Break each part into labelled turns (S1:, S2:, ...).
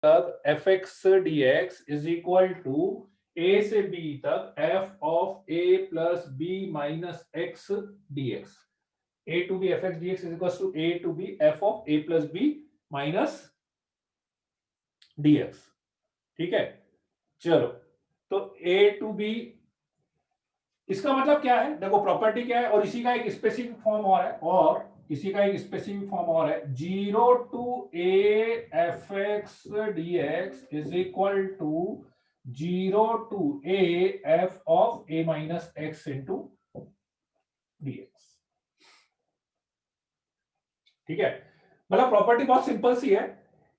S1: तक F x D x is equal to A से B तक F of A plus B minus X D X. A to B F x D x is equal to A to B F of A plus B minus D x. ठीक है, चलो तो ए to B, इसका मतलब क्या है, देखो property क्या है, और इसी का एक स्पेसिफिक फॉर्म और है, और इसी का एक स्पेसिफिक फॉर्म और है, 0 to A F x D x is equal to 0 to A f of a minus x into d x. ठीक है, मतलब प्रॉपर्टी बहुत सिंपल सी है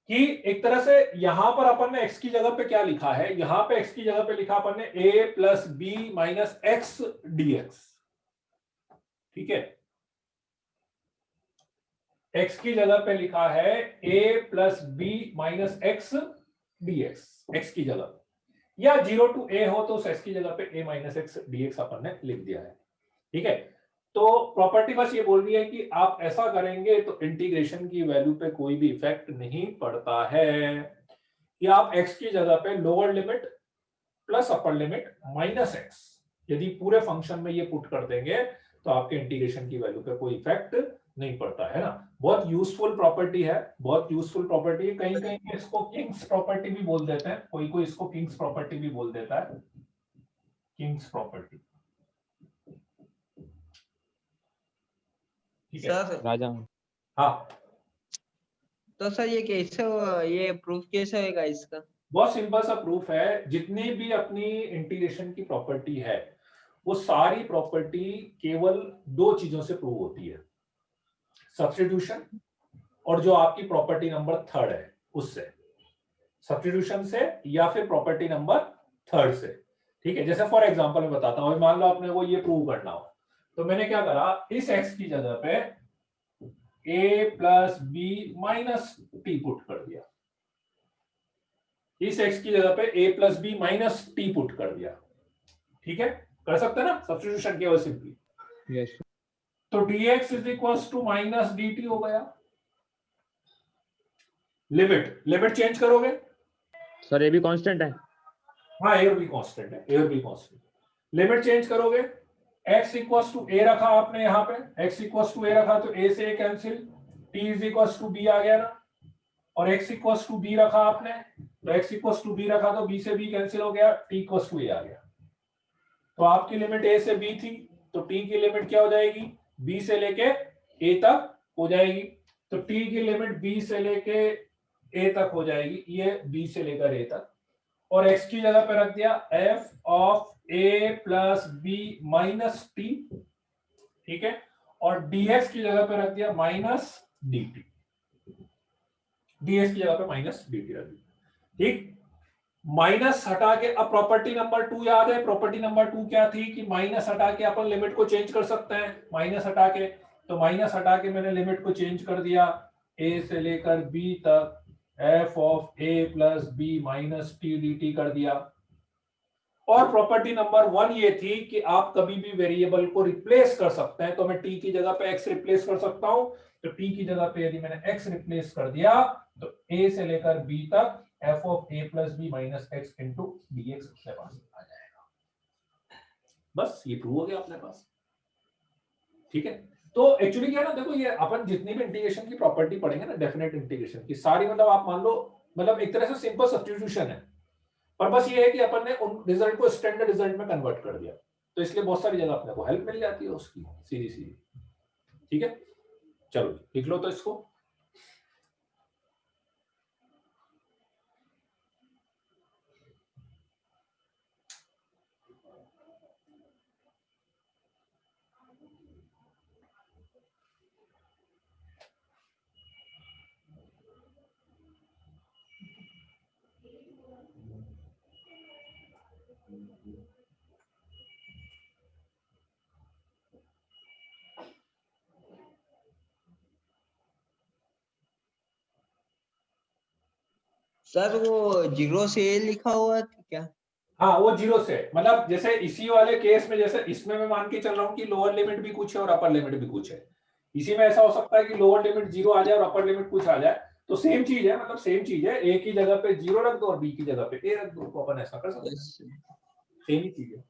S1: कि एक तरह से यहां पर अपन ने x की जगह पे क्या लिखा है, यहां पे x की जगह पे लिखा अपन ने a plus B minus x dx। ठीक है, x की जगह पे लिखा है a plus B minus x dx, x की जगह, या 0 टू a हो तो उस x की जगह पे a माइनस एक्स dx अपन ने लिख दिया है। ठीक है, तो प्रॉपर्टी बस ये बोल रही है कि आप ऐसा करेंगे तो इंटीग्रेशन की वैल्यू पे कोई भी इफेक्ट नहीं पड़ता है, कि आप x की जगह पे लोअर लिमिट प्लस अपर लिमिट माइनस एक्स यदि पूरे फंक्शन में ये पुट कर देंगे तो आपके इंटीग्रेशन की वैल्यू पे कोई इफेक्ट नहीं पड़ता है ना। बहुत यूजफुल प्रॉपर्टी है, बहुत यूजफुल प्रॉपर्टी है। कहीं कहीं इसको किंग्स प्रॉपर्टी भी बोल देते हैं, कोई कोई इसको किंग्स प्रॉपर्टी भी बोल देता है, किंग्स प्रॉपर्टी। ठीक है
S2: सर
S3: राजा,
S1: हाँ,
S2: तो सर ये कैसे ये प्रूफ कैसे होगा इसका?
S1: बहुत सिंपल सा प्रूफ है, जितनी भी अपनी इंटीग्रेशन की प्रॉपर्टी है वो सारी प्रॉपर्टी केवल दो चीजों से प्रूव होती है, सब्स्टिट्यूशन और जो आपकी प्रॉपर्टी नंबर थर्ड है उससे, सब्स्टिट्यूशन से या फिर प्रॉपर्टी नंबर थर्ड से। ठीक है, जैसे फॉर एग्जांपल मैं बताता हूं, मान लो आपने वो ये प्रूव करना हो, तो मैंने क्या करा, इस x की जगह पे a plus B minus t put कर दिया, इस x की जगह पे a plus B minus t put कर दिया। ठीक है, कर सकते हैं ना सब्स्टिट्यूशन केवल सिंपली।
S3: यस
S1: तो dx is equal to minus dt हो गया। लिमिट, लिमिट चेंज करोगे,
S3: सर, ये भी कांस्टेंट है।
S1: हाँ ए और बी कांस्टेंट है, ए और बी कांस्टेंट। लिमिट चेंज करोगे, x इक्वल टू a रखा आपने, यहां पे x इक्वल टू a रखा तो a से a cancel, t is equal to b आ गया ना, और x इक्वल टू b रखा आपने तो x इक्वल टू b रखा तो b से b कैंसिल हो गया, t इक्वल टू a आ गया। तो आपकी लिमिट a से b थी, तो t की लिमिट क्या हो जाएगी, b से लेके a तक हो जाएगी, तो t की लिमिट b से लेके a तक हो जाएगी, ये b से लेकर a तक, और x की जगह पे रख दिया f of a plus B minus t. ठीक है, और dx की जगह पे रख दिया माइनस dt, dx की जगह पे माइनस dt रख दिया। ठीक, माइनस हटा के, अब प्रॉपर्टी नंबर 2 याद है, प्रॉपर्टी नंबर 2 क्या थी कि माइनस हटा के अपन लिमिट को चेंज कर सकते हैं, माइनस हटा के, तो माइनस हटा के मैंने लिमिट को चेंज कर दिया a से लेकर b तक f of a plus B minus t dt कर दिया। और प्रॉपर्टी नंबर 1 ये थी कि आप कभी भी वेरिएबल को रिप्लेस कर सकते हैं, तो मैं t की जगह पे x रिप्लेस कर सकता हूं, तो t की जगह पे यदि मैंने x रिप्लेस कर दिया तो a से लेकर b तक f of a plus B minus x into d x अपने पास आ जाएगा। बस ये प्रूव हो गया अपने पास। ठीक है, तो एक्चुअली क्या है ना, देखो ये अपन जितनी भी इंटीग्रेशन की प्रॉपर्टी पढ़ेंगे ना, डेफिनेट इंटीग्रेशन की सारी, मतलब आप मान लो, मतलब एक तरह से सिंपल सब्स्टिट्यूशन है, पर बस ये है कि अपन ने उन रिजल्ट को स्टैंडर्ड रिजल्ट में कन्वर्ट कर दिया, तो इसलिए बहुत सारी जगह अपने को हेल्प मिल जाती है उसकी सीधी सीधी। ठीक है, चलो लिख लो तो इसको।
S2: सर वो 0 से लिखा हुआ था क्या?
S1: हाँ, वो 0 से, मतलब जैसे इसी वाले केस में, जैसे इसमें मैं मान के चल रहा हूँ कि लोअर लिमिट भी कुछ है और अपर लिमिट भी कुछ है, इसी में ऐसा हो सकता है कि लोअर लिमिट 0 आ जाए और अपर लिमिट कुछ आ जाए, तो सेम चीज है, मतलब सेम चीज है, ए की जगह पे 0 रख दो और बी की जगह पे ए रख दो, तो अपन ऐसा कर सकते हैं,
S2: yes sir.
S1: सेम ही चीज है।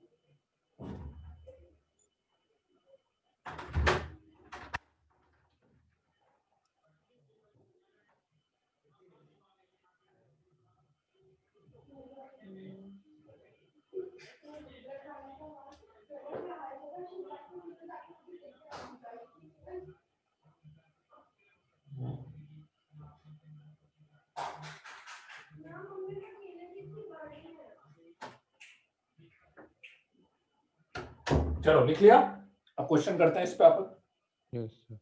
S1: चलो लिख लिया, अब क्वेश्चन करते हैं इस पे अपन।
S3: Yes sir.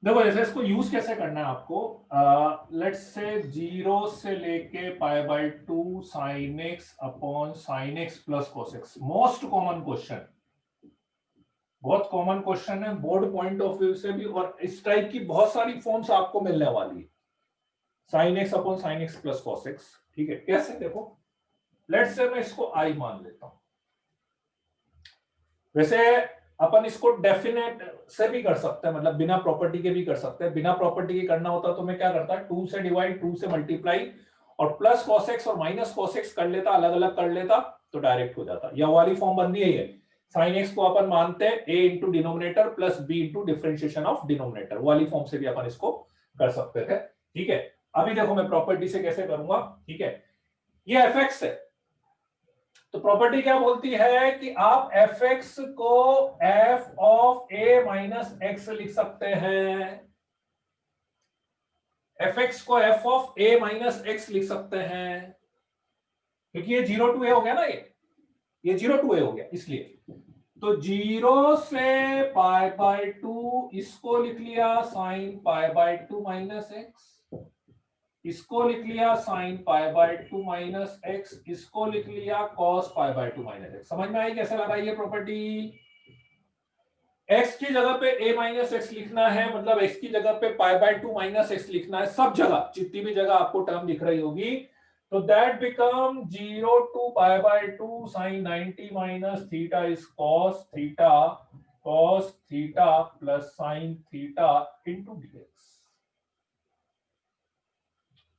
S1: देखो जैसे इसको यूज कैसे करना है आपको, लेट्स से 0 से लेके π/2 sin x upon sin x plus cos x, most common question, बहुत कॉमन क्वेश्चन है बोर्ड पॉइंट ऑफ व्यू से भी, और इस टाइप की बहुत सारी फॉर्म्स आपको मिलने वाली है, sin x upon sin x plus cos x। ठीक है, कैसे देखो, लेट्स से मैं इसको i मान लेता हूं, वैसे अपन इसको डेफिनेट से भी कर सकते हैं, मतलब बिना प्रॉपर्टी के भी कर सकते हैं। बिना प्रॉपर्टी के करना होता तो मैं क्या करता, 2 से डिवाइड, 2 से मल्टीप्लाई और प्लस cos x और माइनस cos x कर लेता, अलग अलग कर लेता तो डायरेक्ट हो जाता। यह वाली फॉर्म बननी है, sin x को अपन मानते हैं a into denominator plus b into differentiation of denominator, वाली फॉर्म से भी अपन इसको कर सकते थे। ठीक है, अभी देखो मैं प्रॉपर्टी से कैसे करूंगा। ठीक है, ये fx है, तो प्रॉपर्टी क्या बोलती है कि आप fx को f of a minus x लिख सकते हैं, fx को f of a minus x लिख सकते हैं, क्योंकि ये 0 टू a हो गया ना, ये 0 टू a हो गया, इसलिए तो 0 से π/2 इसको लिख लिया sin π/2 माइनस x, इसको लिख लिया sin π/2 माइनस x, इसको लिख लिया cos π/2 माइनस x। समझ में आई कैसे लगाई है प्रॉपर्टी? x की जगह पे a माइनस x लिखना है, मतलब x की जगह पे π/2 माइनस x लिखना है, सब जगह जितनी भी जगह आपको टर्म दिख रही होगी, तो that become 0 to π/2 sin 90 minus theta is cos theta plus sin theta into dx।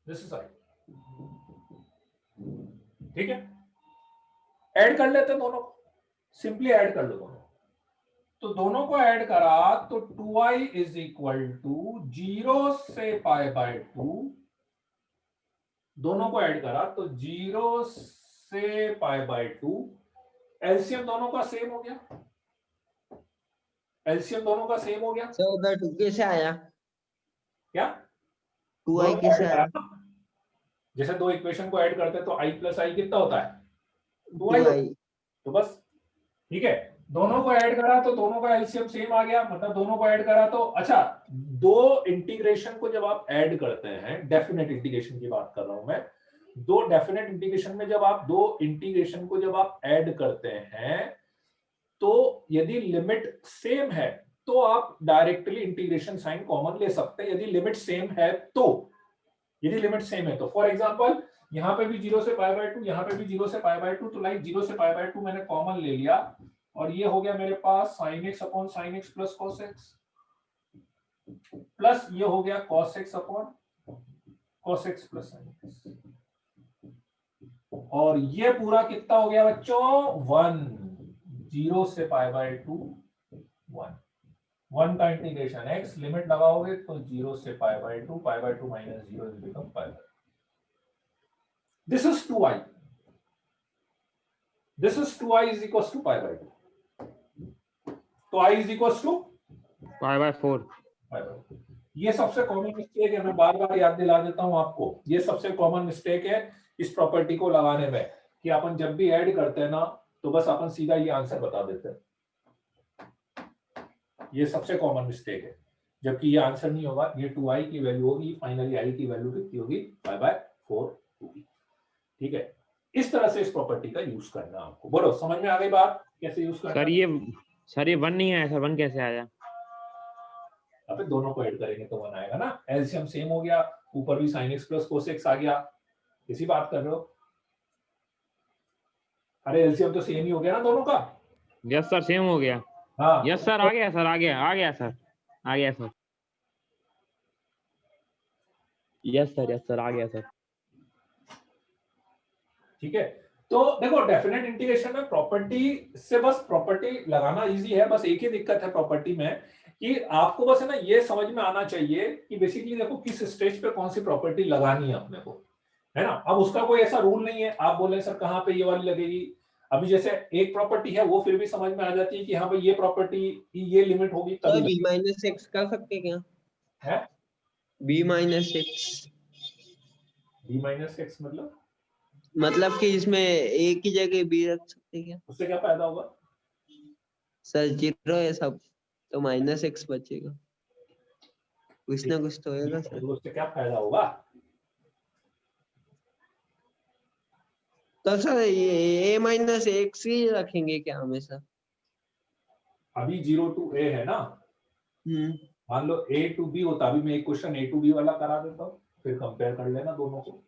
S1: This is right. ठीक है, ऐड कर लेते हैं दोनों को, सिंपली ऐड कर लो दोनों, तो दोनों को ऐड करा तो 2i इज इक्वल टू 0 से π/2, दोनों को ऐड करा तो 0 से π/2, एलसीएम दोनों का सेम हो गया, एलसीएम दोनों का सेम हो गया।
S2: सर उधर 2 कैसे आया,
S1: क्या
S2: 2i कैसे आया?
S1: जैसे दो इक्वेशन को ऐड करते हैं तो i प्लस आई कितना होता है, 2i,
S2: 2i।
S1: तो बस ठीक है, दोनों को ऐड करा तो दोनों का एलसीएम सेम आ गया, मतलब दोनों को ऐड करा तो अच्छा, दो इंटीग्रेशन को जब आप ऐड करते हैं, डेफिनेट इंटीग्रेशन की बात कर रहा हूं मैं, दो डेफिनेट इंटीग्रेशन में जब आप दो इंटीग्रेशन को जब आप ऐड करते हैं, तो यदि लिमिट सेम है तो आप डायरेक्टली इंटीग्रेशन साइन कॉमन ले सकते हैं, यदि लिमिट सेम है तो, यदि लिमिट सेम है तो फॉर एग्जांपल यहाँ पे भी 0 से π/2, यहाँ पे भी 0 से π/2, तो लाइक 0 से π/2 मैंने कॉमन ले लिया और ये हो गया मेरे पास sin x upon sin x plus cos x। Plus ये हो गया cos x upon cos x plus sin x, और ये पूरा कितना हो गया बच्चों 1, 0 से π/2 1 का इंटीग्रेशन x लिमिट लगाओगे तो 0 से π/2 minus 0 is become π/2. This is 2i, this is 2i is equals to π/2. तो i इज इक्वल्स टू
S3: π/4.
S1: ये सबसे कॉमन मिस्टेक है, मैं बार बार याद दिला देता हूं आपको, ये सबसे कॉमन मिस्टेक है इस प्रॉपर्टी को लगाने में कि अपन जब भी ऐड करते हैं ना तो बस अपन सीधा ये आंसर बता देते हैं. ये सबसे कॉमन मिस्टेक है, जबकि ये आंसर नहीं होगा, ये 2i की वैल्यू होगी, फाइनली i की वैल्यू कितनी होगी π/4 होगी. ठीक है, इस तरह से इस प्रॉपर्टी का यूज करना आपको. बोलो समझ में आ गई बात कैसे यूज करना?
S3: सर ये 1 नहीं है, सर 1 कैसे आया?
S1: अबे दोनों को ऐड करेंगे तो 1 आएगा ना. एलसीएम सेम हो गया, ऊपर भी sin x plus cos x आ गया. इसी बात कर रहे हो? अरे एलसीएम तो सेम ही हो गया ना दोनों का.
S3: यस सर सेम हो गया.
S1: हाँ
S3: यस सर आ गया सर, आ गया सर. यस सर आ गया सर.
S1: ठीक है, तो देखो डेफिनेट इंटीग्रेशन में प्रॉपर्टी से बस प्रॉपर्टी लगाना इजी है. बस एक ही दिक्कत है प्रॉपर्टी में कि आपको बस है ना ये समझ में आना चाहिए कि बेसिकली देखो किस स्टेज पे कौन सी प्रॉपर्टी लगानी है अपने को, है ना. अब उसका कोई ऐसा रूल नहीं है, आप बोले सर कहाँ पे ये वाली लगेगी. अभी जैसे एक प्रॉपर्टी है वो फिर भी समझ में आ जाती है कि हाँ भाई ये प्रॉपर्टी ये लिमिट होगी तभी
S2: b माइनस x कर सकते क्या
S1: है.
S2: b minus x,
S1: b minus x
S2: मतलब कि इसमें a की जगह b रख सकते क्या?
S1: उससे क्या फायदा होगा?
S2: सर 0 है सब तो माइनस x बचेगा, कुछ ना कुछ तो होगा सर.
S1: उससे क्या फायदा होगा?
S2: तो सर ये a माइनस x ही रखेंगे क्या हमेशा?
S1: अभी 0 to a है ना, मान लो a to b होता. अभी मैं एक क्वेश्चन a to b वाला करा देता हूँ, फिर कंपेयर कर लेना दोनों को.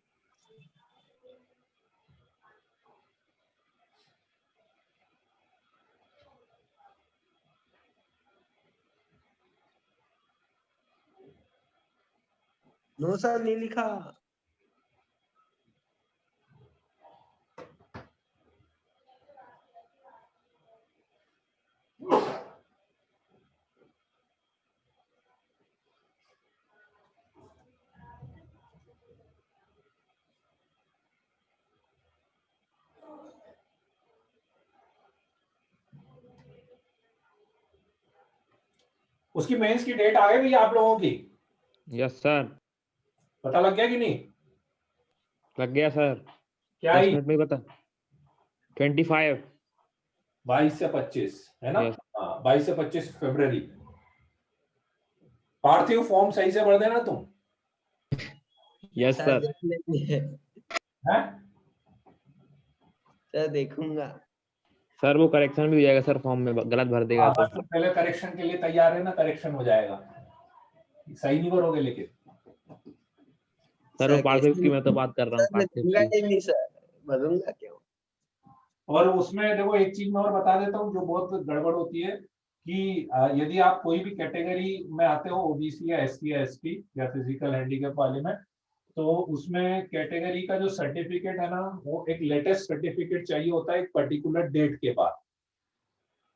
S2: नो सर नहीं लिखा.
S1: उसकी मेंस की डेट आ गई भैया आप लोगों की?
S3: Yes sir.
S1: पता लग गया कि नहीं?
S3: लग गया सर.
S1: क्या
S3: 10
S1: ही
S3: मिनट में बता. 25.
S1: 22 से 25 है ना.
S3: Yes.
S1: हाँ 22 से 25 फरवरी. पार्थिव फॉर्म सही से भर देना तुम.
S3: Yes sir.
S2: देख लेंगे.
S1: हैं?
S2: सर देखूंगा.
S3: सर वो करेक्शन भी हो जाएगा सर, फॉर्म में गलत भर देगा
S1: हाँ,
S3: तो.
S1: बस तुम पहले करेक्शन के लिए तैयार है ना, करेक्शन हो जाएगा. सही नहीं भरोगे लेकिन.
S3: सर वो पार्थिव की मैं तो बात कर रहा हूँ, पार्थिव की.
S2: नहीं सर भरूंगा क्यों.
S1: और उसमें देखो एक चीज मैं और बता देता हूँ जो बहुत गड़बड़ होती है कि यदि आप कोई भी कैटेगरी में आते हो, ओबीसी या एससी या एसटी या फिजिकल हैंडीकैप वाले में, तो उसमें कैटेगरी का जो सर्टिफिकेट है ना वो एक लेटेस्ट सर्टिफिकेट चाहिए होता है एक पर्टिकुलर डेट के बाद.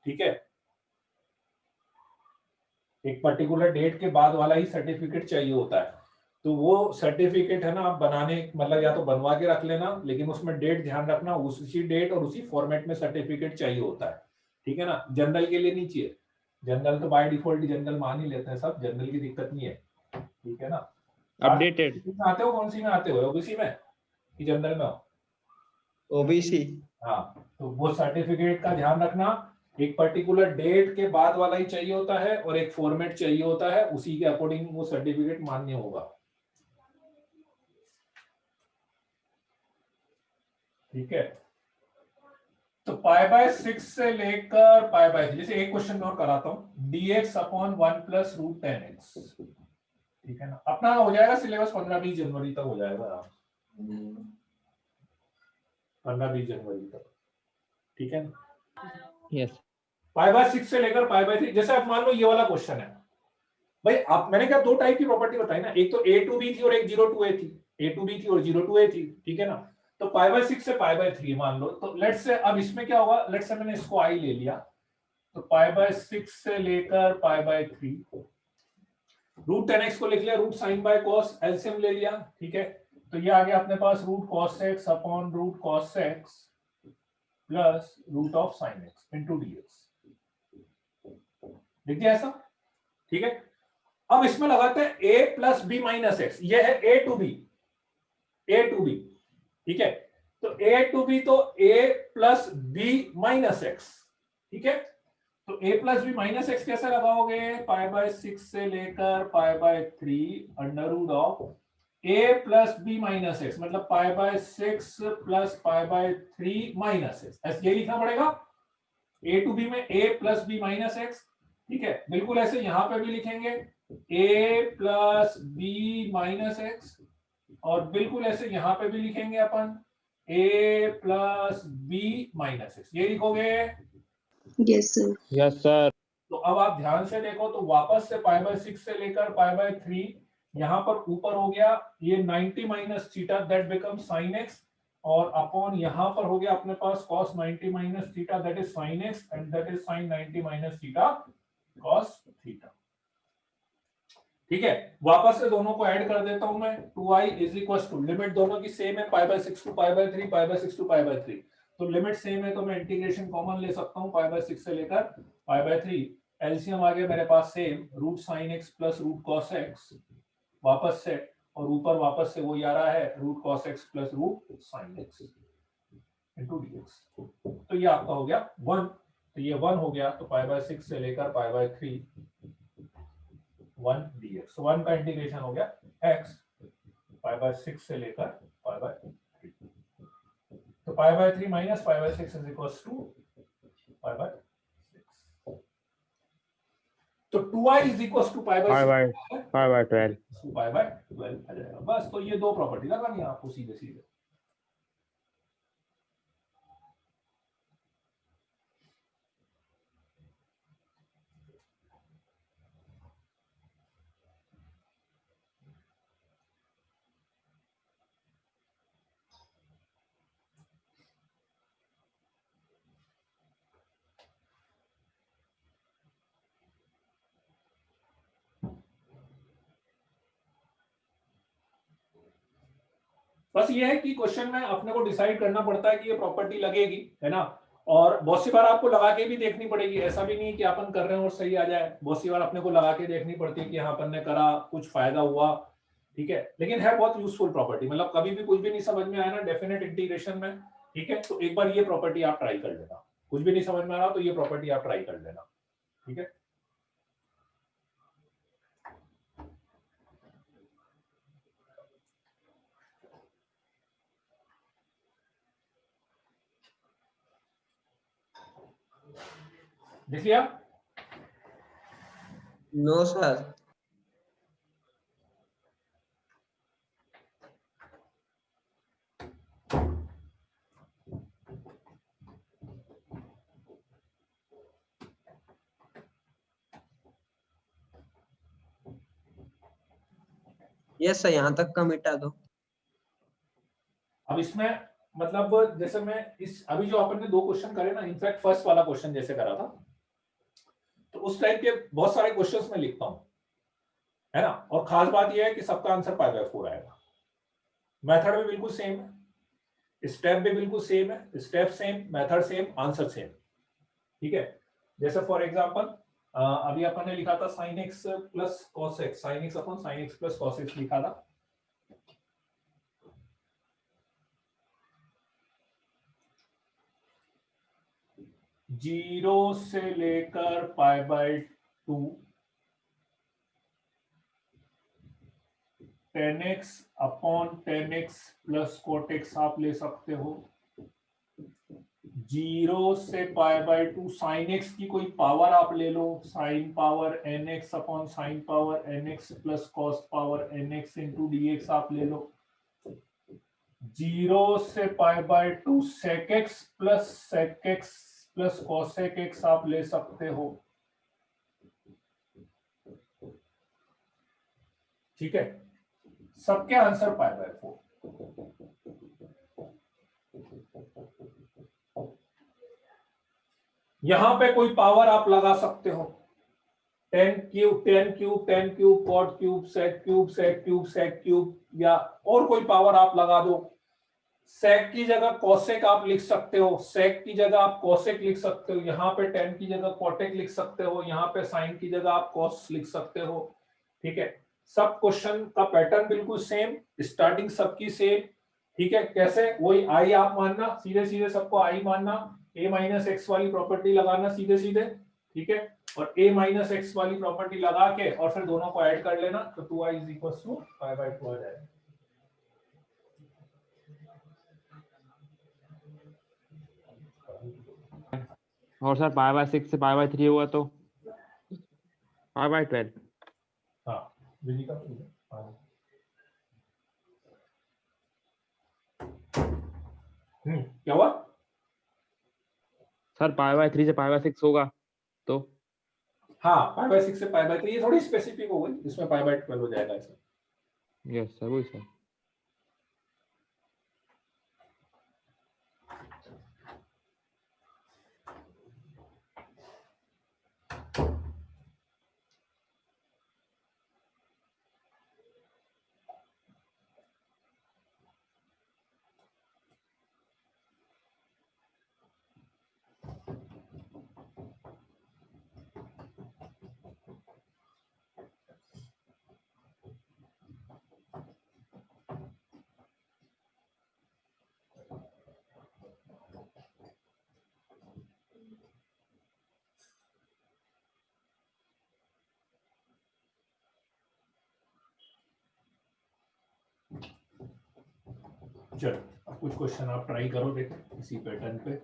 S1: ठीक है, एक पर्टिकुलर डेट के बाद वाला ही सर्टिफिकेट चाहिए होता है. तो वो सर्टिफिकेट है ना आप बनाने मतलब या तो बनवा के रख लेना, लेकिन उसमें डेट ध्यान रखना, उसी डेट और उसी फॉर्मेट में सर्टिफिकेट चाहिए होता है. ठीक है ना. जनरल के लिए नहीं चाहिए, जनरल तो बाय डिफॉल्ट जनरल मान ही लेते हैं सब, जनरल की दिक्कत नहीं है. ठीक है ना.
S3: अपडेटेड
S1: आते हो कौन सी में आते हो, ओबीसी में कि जनरल में हो?
S2: ओबीसी.
S1: हाँ, तो वो सर्टिफिकेट का ध्यान रखना, एक पर्टिकुलर डेट के बाद वाला ही चाहिए होता है और एक फॉर्मेट चाहिए होता है, उसी के अकॉर्डिंग वो सर्टिफिकेट मान्य होगा. ठीक है, तो π/6 से लेकर π/3, जैसे एक क्वेश्चन और कराता हूं, dx upon 1 plus root 10x. ठीक है ना. अपना हो जाएगा सिलेबस 15-20 जनवरी तक हो जाएगा, 15-20 जनवरी तक. ठीक है ना.
S3: यस.
S1: π/6 से लेकर π/3, जैसे आप मान लो ये वाला क्वेश्चन है, भाई आप मैंने क्या दो टाइप की प्रॉपर्टी बताई ना, एक तो a टू b थी और एक 0 टू a थी, a टू b थी और 0 टू a थी, ठीक है ना। तो π/6 से π/3 मान लो, तो लेट्स से अब इसमें क्या होगा, लेट्स से मैंने इसको i ले लिया, तो π/6 से लेकर π/3, रूट 10x को लिख लिया, root sine by cos, LCM ले लिया, ठीक है। तो ये आ गया अपने पास रूट cos x upon root cos x plus root of sine x into dx, लिख दिया ऐसा, ठीक है। अब इसमें लगाते हैं a plus B minus X, यह है a टू बी, ठीक है। तो a टू बी तो a plus B minus x, ठीक है। तो a plus B minus X कैसे लगाओगे, π/6 से लेकर π/3 under root of a plus B minus X, मतलब π/6 प्लस π/3 माइनस एक्स, ये लिखना पड़ेगा a टू बी में a plus B minus x, ठीक है। बिल्कुल ऐसे यहां पे भी लिखेंगे a plus B minus x, और बिल्कुल ऐसे यहां पे भी लिखेंगे अपन a plus B minus x, ये लिखोगे।
S4: Yes sir.
S3: Yes sir.
S1: तो अब आप ध्यान से देखो, तो वापस से π/6 से लेकर π/3, यहां पर ऊपर हो गया ये 90 minus theta, that become sine x, और अपॉन यहां पर हो गया अपने पास cos 90 minus theta, that is sine x, and that is sine 90 minus theta cos theta, ठीक है। वापस से दोनों को ऐड कर देता हूं मैं, 2i is equal to, limit दोनों की सेम है, π/6 टू π/3, π/6 टू π/3, तो लिमिट सेम है तो मैं इंटीग्रेशन कॉमन ले सकता हूं, π/6 से लेकर π/3, एलसीएम आ गया मेरे पास same, root sine X plus root cos X, वापस से, और ऊपर वापस से वही आ रहा है root cos x plus root sine x into dx, तो ये आपका हो गया 1, तो ये 1 हो गया, तो π/6 से लेकर π/3 1 dx, 1 का इंटीग्रेशन हो गया x, π/6 से लेकर π/3, तो π/3 माइनस π/6 इज इक्वल्स टू π/6, तो 2i इज इक्वल्स टू π/12 आ जाएगा बस। तो ये दो प्रॉपर्टी लगानी है आपको सीधे सीधे। बस ये है कि क्वेश्चन में अपने को डिसाइड करना पड़ता है कि ये प्रॉपर्टी लगेगी, है ना। और बहुत सी बार आपको लगा के भी देखनी पड़ेगी, ऐसा भी नहीं कि अपन कर रहे हैं और सही आ जाए, बहुत सी बार अपने को लगा के देखनी पड़ती है कि हाँ अपन ने करा, कुछ फायदा हुआ, ठीक है। लेकिन है बहुत यूजफुल प्रॉपर्टी, मतलब कभी भी कुछ भी नहीं समझ में आया ना डेफिनेट इंटीग्रेशन में, ठीक है, तो एक बार ये प्रॉपर्टी आप ट्राई कर लेना, कुछ भी नहीं समझ में आ रहा तो ये प्रॉपर्टी आप ट्राई कर लेना, ठीक है। देख लिया?
S2: No sir. यस सर, यहाँ तक का मिटा दो।
S1: अब इसमें मतलब जैसे मैं इस अभी जो अपन ने दो क्वेश्चन करे ना, इनफैक्ट फर्स्ट वाला क्वेश्चन जैसे करा था, तो उस टाइप के बहुत सारे क्वेश्चंस में लिखता हूं, है ना। और खास बात यह है कि सबका आंसर π/4 आएगा, मेथड भी बिल्कुल सेम है, स्टेप भी बिल्कुल सेम है, step same, method same, answer same, ठीक है। जैसे फॉर एग्जांपल अभी अपन ने लिखा था sin x plus cos x, sin x upon sin x plus cos x लिखा था, जीरो से लेकर π/2 10x upon 10x plus cot x आप ले सकते हो, जीरो से π/2 साइन x की कोई पावर आप ले लो, sine power nx upon sine power nx plus cos power nx into dx आप ले लो, जीरो से π/2 sec x प्लस cosec x आप ले सकते हो, ठीक है, सबके आंसर π/4। यहां पे कोई पावर आप लगा सकते हो, 10 cube 10 cube 10 cube cot cube sec cube sec cube sec cube, या और कोई पावर आप लगा दो। सेक की जगह कोसेक आप लिख सकते हो, सेक की जगह आप कोसेक लिख सकते हो, यहाँ पे 10 की जगह कोटेक लिख सकते हो, यहाँ पे साइन की जगह आप कॉस लिख सकते हो। ठीक है, सब क्वेश्चन का पैटर्न बिल्कुल सेम, स्टार्टिंग सबकी सेम। ठीक है, कैसे, वही आई आप मानना, सीधे सीधे सबको आई मानना, a माइनस एक्स वाली प्रॉपर्टी लगाना सीधे सीधे। ठीक है, और a माइनस एक्स वाली प्रॉपर्टी लगा के और फिर दोनों को ऐड कर लेना, तो 2i इज इक्वल टू π/2 आ जाएगा।
S3: और सर π/6 से π/3 हुआ तो π/12।
S1: हाँ, बिजी का तो है। हाँ। क्या हुआ?
S3: सर π/3 से π/6 होगा तो
S1: हाँ, π/6 से π/3, ये थोड़ी स्पेसिफिक हो गई, इसमें π/12 हो जाएगा ऐसा।
S3: यस सर, वही सर।
S1: चलो, अब कुछ क्वेश्चन आप ट्राई करो, देखो इसी पैटर्न पे।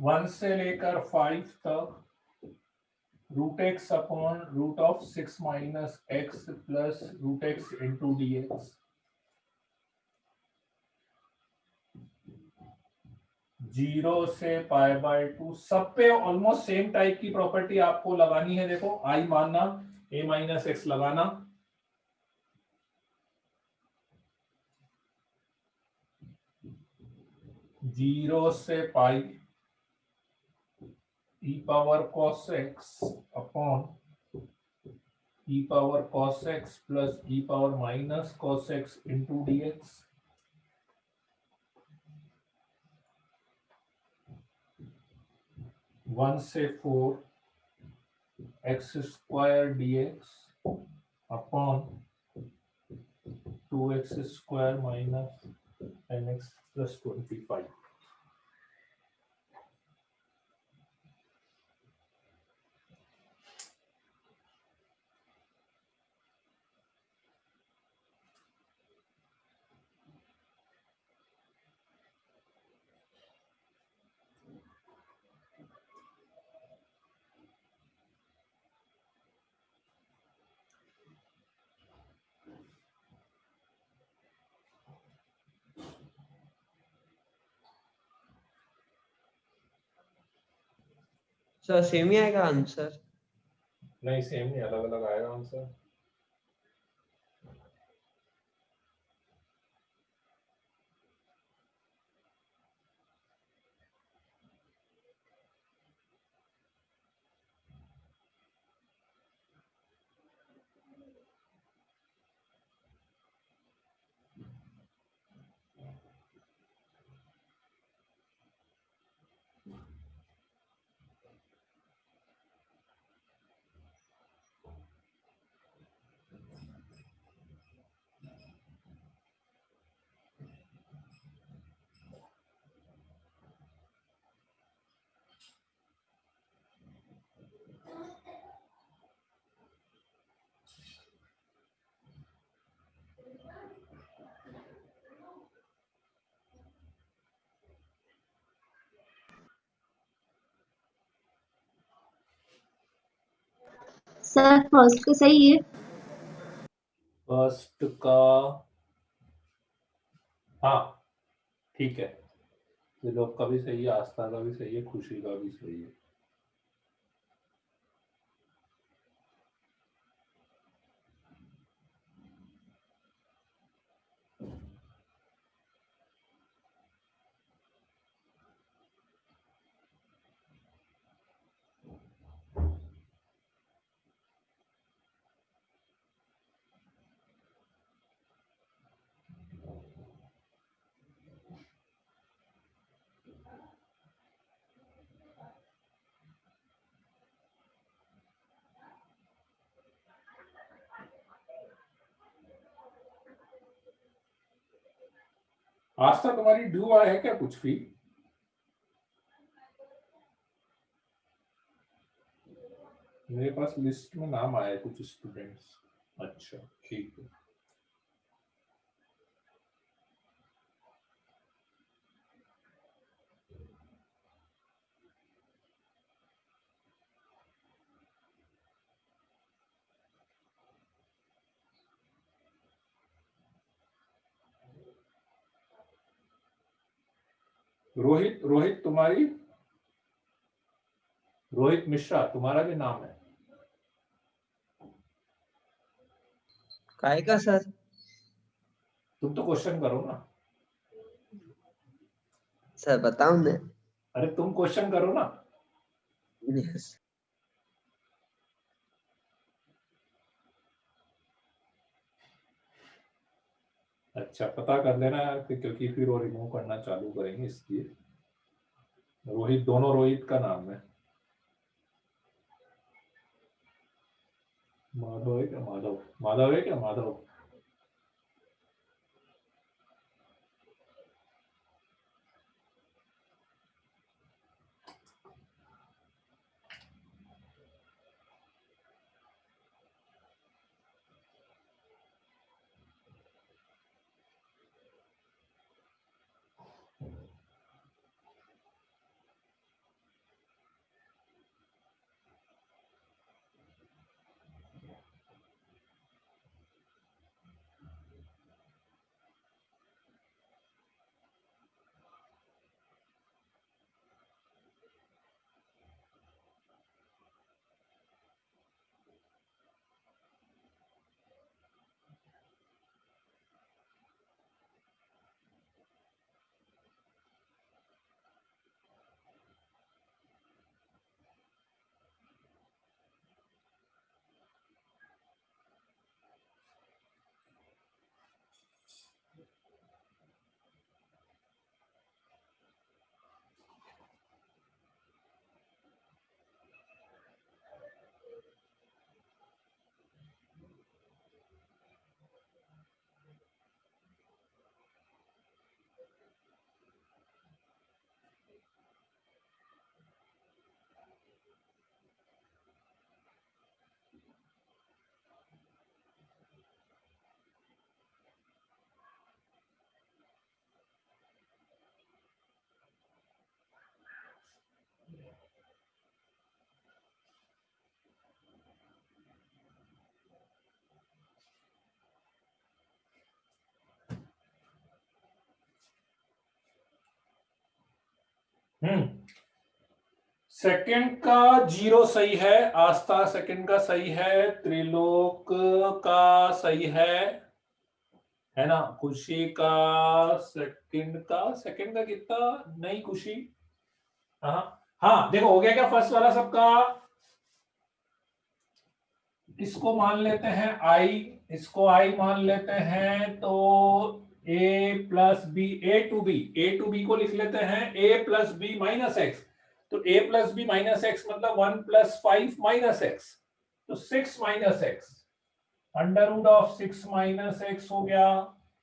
S1: वन से लेकर 5 तक √x upon √6 minus X plus √x into dx, 0 से π/2, सब पे ऑलमोस्ट सेम टाइप की प्रॉपर्टी आपको लगानी है। देखो, आई मानना, a माइनस एक्स लगाना, जीरो से pi e power cos x upon e power cos x plus e power minus cos x into dx, one से 4 x square dx upon 2x square minus 10x plus 25।
S2: Sir same ही आएगा answer?
S1: नहीं, same नहीं, अलग अलग आएगा answer.
S4: Sir first का सही है।
S1: फर्स्ट का हाँ ठीक है, त्रिलोक का भी सही है, आस्था का भी सही है, खुशी का भी सही है। आस्था तुम्हारी ड्यू आया है क्या कुछ फी? मेरे पास लिस्ट में नाम आया है कुछ स्टूडेंट्स। अच्छा ठीक है। रोहित रोहित तुम्हारी, रोहित मिश्रा तुम्हारा भी नाम है।
S2: काय का सर?
S1: तुम तो क्वेश्चन करो ना।
S2: सर बताओ ना।
S1: अरे तुम क्वेश्चन करो ना।
S2: यस।
S1: अच्छा पता कर लेना यार, क्योंकि फिर वो रिमूव करना चालू करेंगे इसलिए। रोहित, दोनों रोहित का नाम है। माधव है क्या? माधव, माधव है क्या? माधव। सेकंड का 0 सही है, आस्था सेकंड का सही है, त्रिलोक का सही है ना? खुशी का सेकंड का कितना नहीं खुशी। हाँ हाँ देखो हो गया क्या फर्स्ट वाला सबका? इसको मान लेते हैं आई, इसको आई मान लेते हैं, तो A plus B, A to B को लिख लेते हैं A plus B minus x. तो A plus B minus X मतलब 1 प्लस 5 माइनस एक्स, तो 6 minus X, under root of 6 minus X हो गया।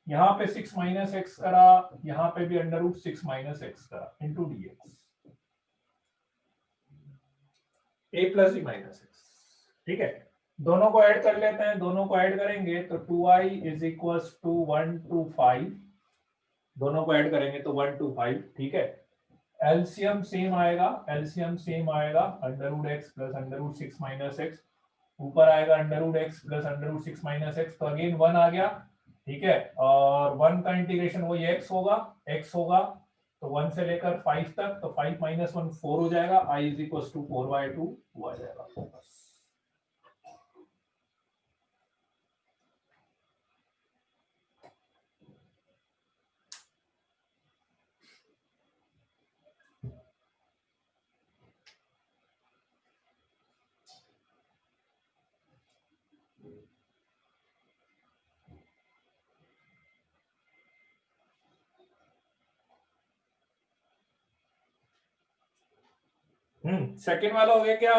S1: यहां पे 6 माइनस एक्स करा, यहां पे भी अंडर रूट 6 माइनस एक्स करा इंटू डीएक्स, ए प्लस बी माइनस एक्स। ठीक है, दोनों को ऐड कर लेते हैं, दोनों को ऐड करेंगे तो 2i is equal to 1 to 5, दोनों को ऐड करेंगे तो 1 to 5। ठीक है, एलसीएम सेम आएगा, एलसीएम सेम आएगा, under root x plus under root 6 minus x, ऊपर आएगा √x प्लस √6 माइनस एक्स, तो अगेन 1 आ गया, ठीक है। और 1 का इंटीग्रेशन वही x होगा, तो 1 से लेकर 5 तक, तो 5 माइनस 1 4 हो जाएगा, I इज इक्वल टू 4/2 आ जाएगा। सेकंड वाला हो गया क्या?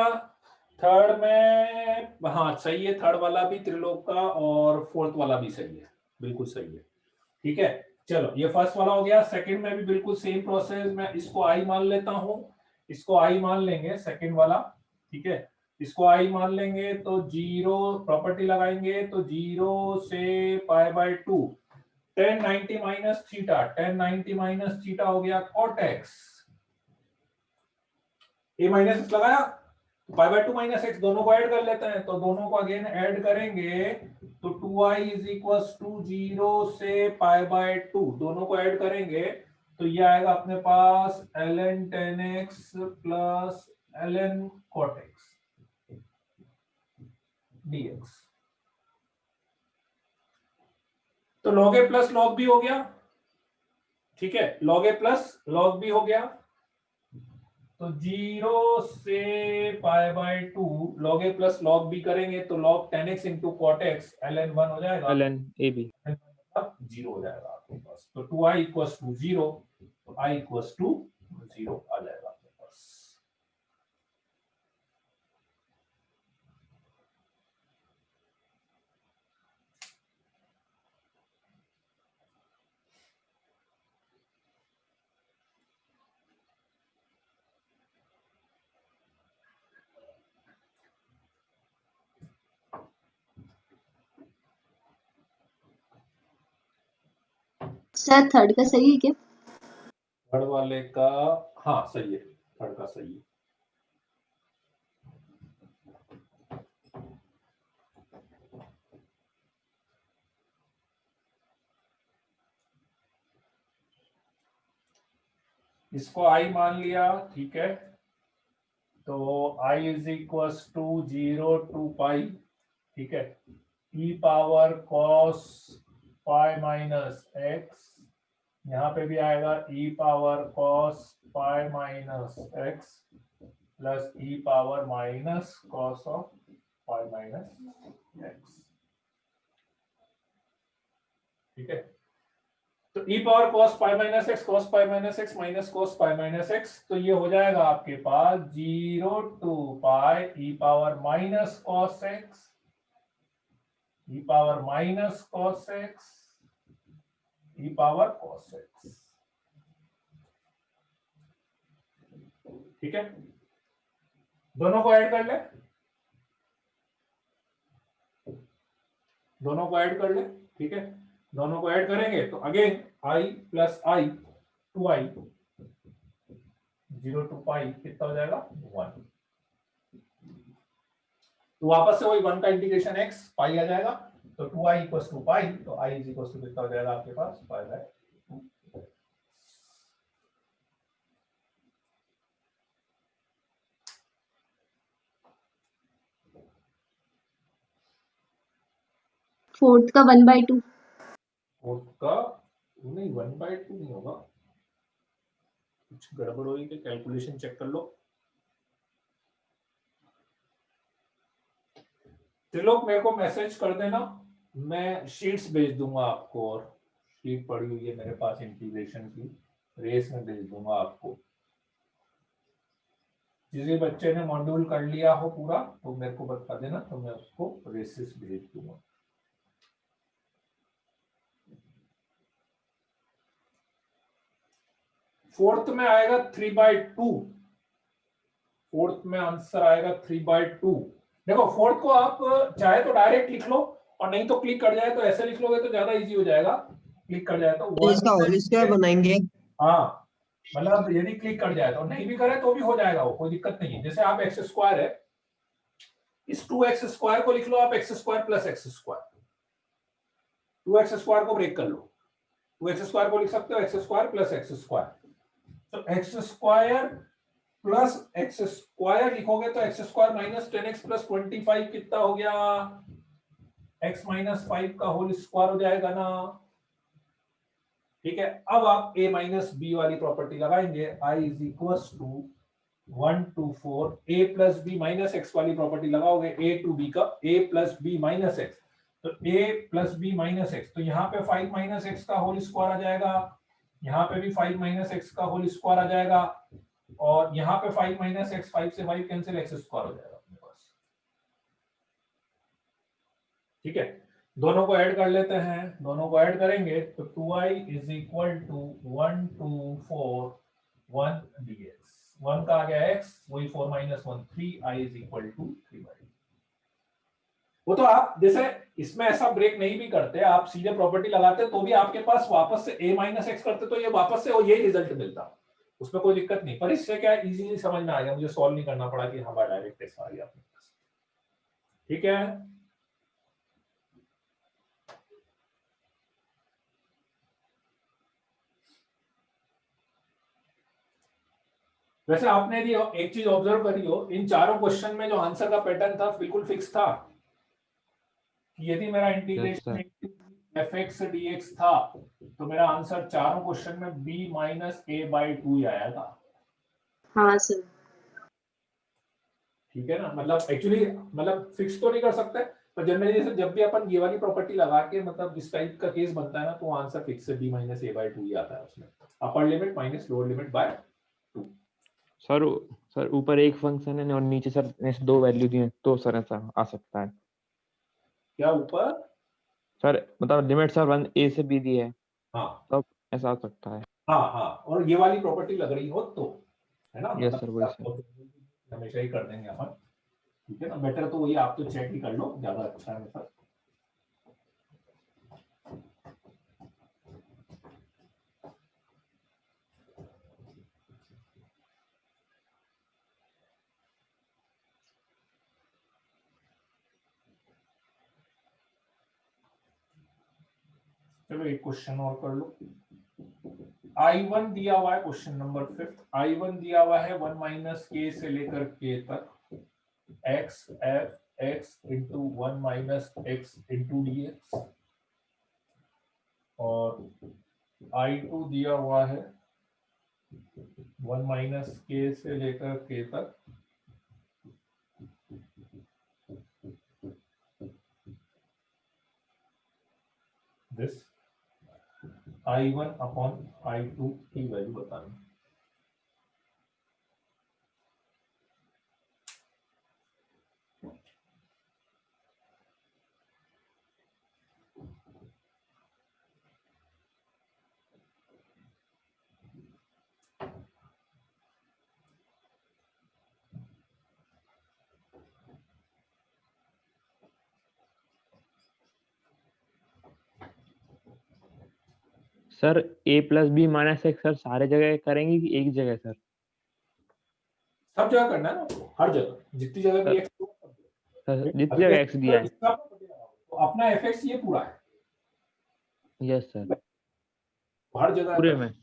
S1: थर्ड में हाँ सही है, थर्ड वाला भी त्रिलोक का और फोर्थ वाला भी सही है, बिल्कुल सही है, ठीक है। चलो ये फर्स्ट वाला हो गया। सेकंड में भी बिल्कुल सेम प्रोसेस, मैं इसको आई मान लेता हूं, इसको आई मान लेंगे सेकंड वाला, ठीक है। इसको आई मान लेंगे तो 0 प्रॉपर्टी लगाएंगे, तो 0 से π/2 tan 90 minus theta, tan 90 minus theta हो गया cot x, a minus x लगाया, π/2 माइनस x दोनों को ऐड कर लेते हैं, तो दोनों को अगेन ऐड करेंगे, तो 2i इज इक्वल टू 0 से π/2 दोनों को ऐड करेंगे, तो ये आएगा अपने पास ln tan x plus ln cot x dx। तो log a plus log b हो गया, ठीक है, log a plus log b हो गया, तो 0 से π/2 log a plus log b करेंगे, तो log tan x into cot x ln 1 हो जाएगा,
S3: ln ab,
S1: मतलब 0 हो जाएगा आपके पास, तो 2i इक्वल्स टू 0, तो i इक्वल्स टू 0 आ जाएगा आपके पास।
S4: सर थर्ड का सही है क्या?
S1: थर्ड वाले का हाँ सही है, थर्ड का सही है। इसको i मान लिया, ठीक है, तो i is equals to 0 to pi, ठीक है, e power cos pi minus x, यहाँ पे भी आएगा e power cos pi minus x plus e power minus cos of pi minus x, ठीक है। तो e power cos pi minus x, cos pi minus x minus cos pi minus x, तो ये हो जाएगा आपके पास 0 to pi e power minus cos x, e power minus cos x, e power cos x, ठीक है। दोनों को ऐड कर ले, दोनों को ऐड कर ले, ठीक है। दोनों को ऐड करेंगे तो again i plus i 2i 0 to pi कितना हो जाएगा 1, तो वापस से वही 1 का इंटीग्रेशन x पाई आ जाएगा, तो 2i इक्वल्स टू पाई, तो i इज इक्वल्स टू कितना हो जाएगा आपके पास पाई/2।
S4: फोर्थ का 1/2।
S1: फोर्थ का नहीं 1/2 नहीं होगा, कुछ गड़बड़ हुई कि कैलकुलेशन चेक कर लो। त्रिलोक मेरे को मैसेज कर देना, मैं शीट्स भेज दूंगा आपको, और शीट पड़ी हुई है मेरे पास इंटीग्रेशन की, रेस में भेज दूंगा आपको। जिस बच्चे ने मॉड्यूल कर लिया हो पूरा तो मेरे को बता देना, तो मैं उसको रेसेस भेज दूंगा। फोर्थ में आएगा 3/2, फोर्थ में आंसर आएगा 3/2। देखो फोर्थ को आप चाहे तो डायरेक्ट लिख लो, और नहीं तो क्लिक कर जाए तो ऐसे लिख लोगे तो ज्यादा इजी हो जाएगा, क्लिक कर जाए तो
S2: इसका होल स्क्वायर बनाएंगे।
S1: हाँ, मतलब यदि क्लिक कर जाए तो, नहीं भी करे तो भी हो जाएगा, वो कोई दिक्कत नहीं है। जैसे आप x² है, इस 2x² को लिख लो आप x² प्लस x²। 2x² को ब्रेक कर लो, 2x² को लिख सकते हो x² प्लस x²। तो x² प्लस x² लिखोगे तो x² माइनस 10x प्लस 25 कितना हो गया, x माइनस 5 का होल स्क्वायर हो जाएगा ना। ठीक है, अब आप a माइनस बी वाली प्रॉपर्टी लगाएंगे, i is equal to 1 to 4 a plus B minus X वाली प्रॉपर्टी लगाओगे, a टू b का a plus B minus x, तो a plus B minus x, तो यहाँ पे 5 माइनस एक्स का होल स्क्वायर आ जाएगा, यहाँ पे भी 5 माइनस एक्स का होल स्क्वायर आ जाएगा, और यहाँ पे 5 माइनस एक्स, 5 से 5 कैंसिल, एक्स स्क्वायर हो जाएगा अपने पास। ठीक है, दोनों को ऐड कर लेते हैं, दोनों को ऐड करेंगे तो 2i is equal to 1 to 4 1 dx, 1 का आ गया x, वही 4 minus 1 3, i is equal to 3/। वो तो आप जैसे इसमें ऐसा ब्रेक नहीं भी करते, आप सीधे प्रॉपर्टी लगाते तो भी आपके पास वापस से a माइनस एक्स करते तो ये वापस से यही रिजल्ट मिलता, उसमें कोई दिक्कत नहीं। पर इससे क्या इजीली समझ में आ गया, मुझे सॉल्व नहीं करना पड़ा कि हाँ डायरेक्ट ऐसा आ गया अपने पास। ठीक है, वैसे आपने भी एक चीज ऑब्जर्व करी हो, इन चारों क्वेश्चन में जो आंसर का पैटर्न था बिल्कुल फिक्स था कि यदि मेरा इंटीग्रेशन fx dx था तो मेरा आंसर चारों क्वेश्चन में b माइनस a/2 ही आया था।
S4: हाँ सर।
S1: ठीक है ना, मतलब एक्चुअली मतलब फिक्स तो नहीं कर सकते, पर जनरली जैसे जब भी अपन ये वाली प्रॉपर्टी लगा के मतलब इस टाइप का केस बनता है ना, तो आंसर फिक्स है b माइनस a/2 ही आता है उसमें, upper limit minus lower limit by 2।
S3: Sir sir ऊपर एक फंक्शन है और नीचे सर ऐसे दो वैल्यू दिए तो सर ऐसा आ सकता है।
S1: क्या ऊपर
S3: सर मतलब लिमिट सर 1 a से b दी है,
S1: हाँ
S3: तब ऐसा आ सकता है।
S1: हाँ हाँ, और ये वाली प्रॉपर्टी लग रही हो तो, है ना,
S3: यस सर, वही सर।
S1: हमेशा ही कर देंगे अपन। ठीक है ना, बेटर तो वही, आप तो चेक ही कर लो, ज्यादा अच्छा है मतलब। चलो एक क्वेश्चन और कर लो। I1 दिया हुआ है, क्वेश्चन नंबर 5, I1 दिया हुआ है 1 माइनस के से लेकर के तक, x f x into 1 minus x into dx, और I2 दिया हुआ है 1 माइनस के से लेकर के तक दिस I1 अपॉन I2 की वैल्यू बतानी।
S3: Sir a plus B minus X sir सारे जगह करेंगे कि एक जगह सर?
S1: सब जगह करना है ना, हर जगह जितनी जगह भी x
S3: सर जितनी जगह एक्स दिया है।
S1: तो अपना fx ये पूरा है,
S3: यस सर,
S1: हर जगह
S3: पूरे
S1: है।
S3: में।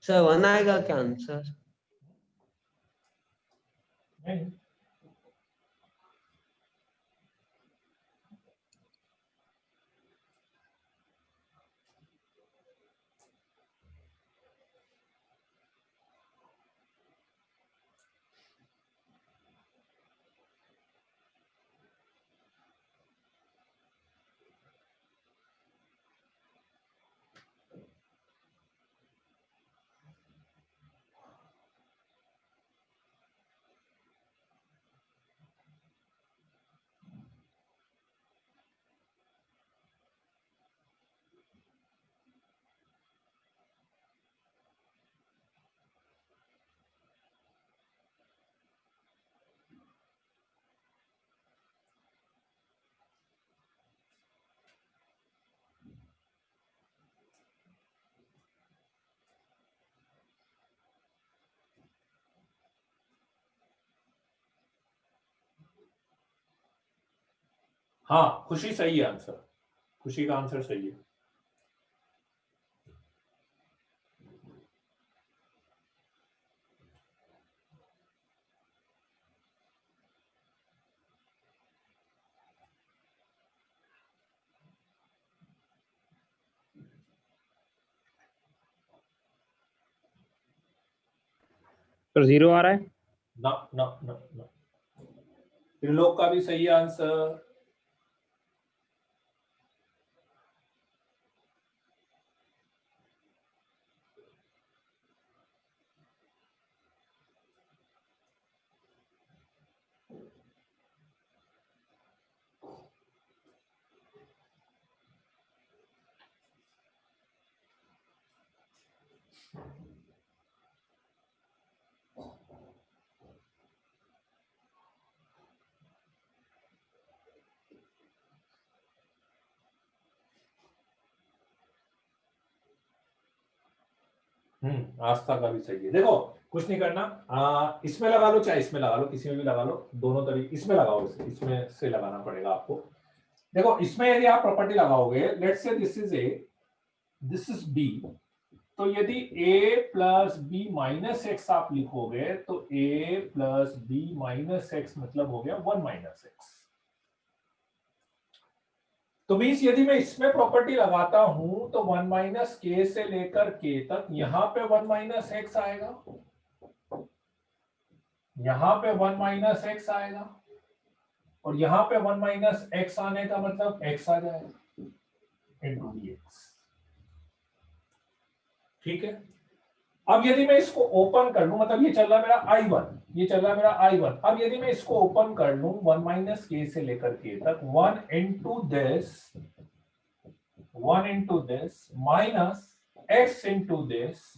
S2: सर 1 आएगा क्या आंसर?
S1: नहीं, हाँ, खुशी सही है आंसर, खुशी का आंसर सही है।
S3: तो 0 आ रहा है।
S1: ना ना ना ना, त्रिलोक का भी सही आंसर। आस्था का भी सही है। देखो कुछ नहीं करना, इसमें लगा लो चाहे इसमें लगा लो, किसी में भी लगा लो, दोनों तरीके, इसमें लगाओ, इसमें से लगाना पड़ेगा आपको। देखो इसमें यदि आप प्रॉपर्टी लगाओगे, let's say this is A, this is B, तो यदि a plus B minus X आप लिखोगे तो a plus B minus X मतलब हो गया 1 माइनस एक्स। तो मीन्स यदि मैं इसमें प्रॉपर्टी लगाता हूं तो 1 माइनस के से लेकर के तक यहां पे 1 माइनस एक्स आएगा, यहां पे 1 माइनस एक्स आएगा, और यहां पे 1 माइनस एक्स आने का मतलब एक्स आ जाएगा इंटू dx। ठीक है, अब यदि मैं इसको ओपन कर लूं, मतलब ये चल रहा है मेरा I1, ये चल रहा है मेरा I1, अब यदि मैं इसको ओपन कर लूं 1 माइनस के से लेकर के तक, 1 into this minus x into this,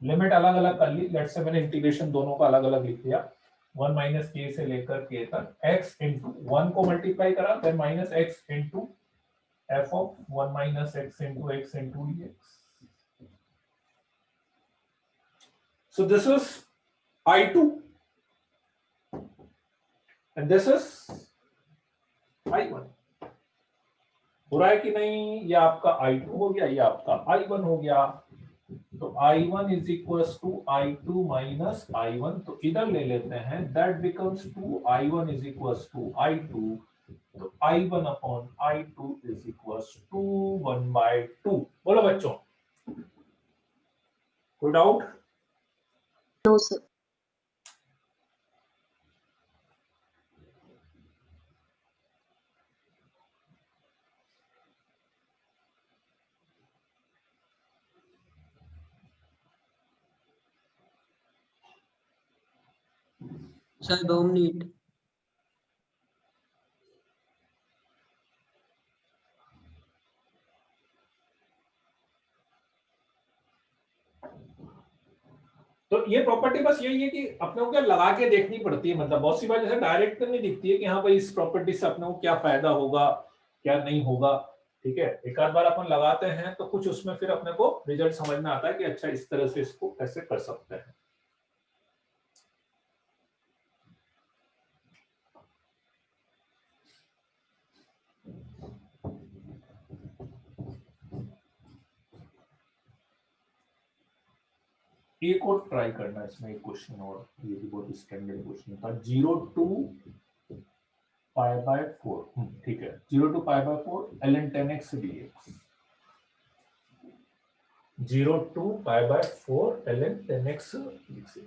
S1: limit अलग अलग कर ली, लेट्स से मैंने इंटीग्रेशन दोनों का अलग अलग लिख दिया, 1 माइनस के से लेकर के तक x इंटू 1 को मल्टीप्लाई करा, फिर minus x into F of 1 minus x into x into dx। So this is I2 and this is I1। हो रहा है कि नहीं? ये आपका I2 हो गया, ये आपका I1 हो गया। तो I1 is equal to I2 minus I1, तो इधर ले लेते हैं, that becomes 2 I1 is equal to I2, तो I1 upon I2 is equal to 1/2। बोलो बच्चों, कोई doubt?
S4: No, sir.
S2: Sir 2 minute.
S1: तो ये प्रॉपर्टी बस यही है कि अपने को क्या लगा के देखनी पड़ती है, मतलब बहुत सी बार जैसे डायरेक्ट नहीं दिखती है कि हाँ भाई इस प्रॉपर्टी से अपने को क्या फायदा होगा क्या नहीं होगा। ठीक है, एक आध बार अपन लगाते हैं तो कुछ उसमें फिर अपने को रिजल्ट समझ में आता है कि अच्छा इस तरह से इसको कैसे कर सकते हैं। एक और ट्राई करना इसमें, एक क्वेश्चन और, ये भी बहुत स्टैंडर्ड क्वेश्चन था, 0 टू π/4। ठीक है, 0 to π/4 ln 10x dx, 0 to π/4 ln 10x dx।